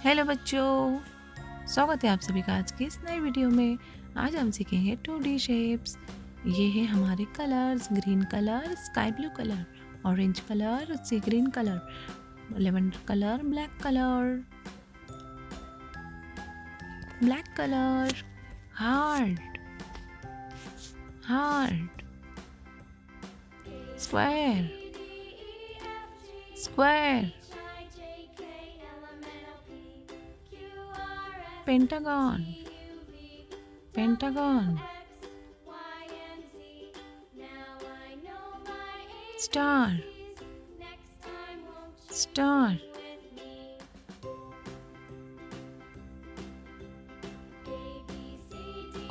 Hello बच्चों, स्वागत है आप सभी का आज की इस नई वीडियो में। आज हम सीखेंगे 2D शेप्स। ये है हमारे colours, green colour, sky blue colour, orange colour, sea green colour, lavender colour, black colour, heart, heart, square, square, pentagon, pentagon, star, star,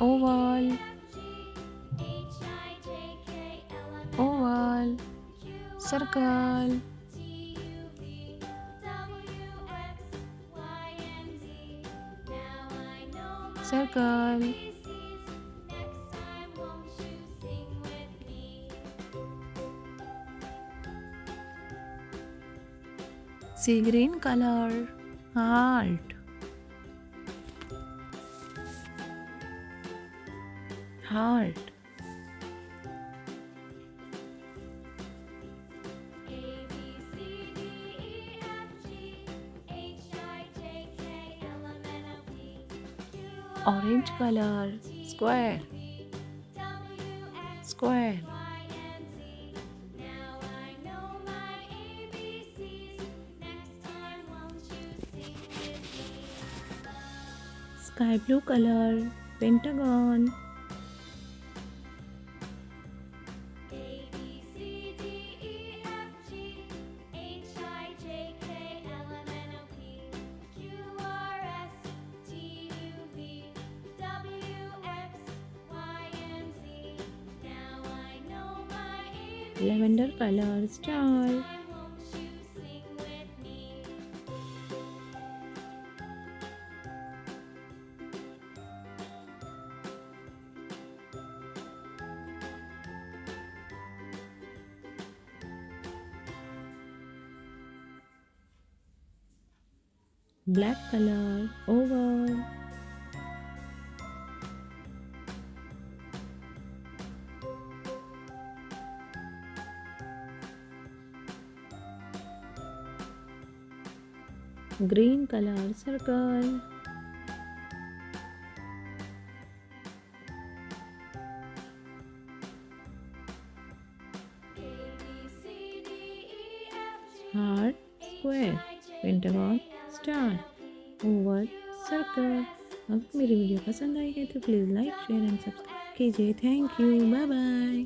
oval, oval, circle, circle, sea green color, heart, heart, orange color, square, square, sky blue color, pentagon, lavender color, star, black color, oval, green color, circle, heart, square, pentagon, star, oval, circle. अगर मेरी video पसंद आई है तो please like share and subscribe कीजिए। Thank you, bye bye.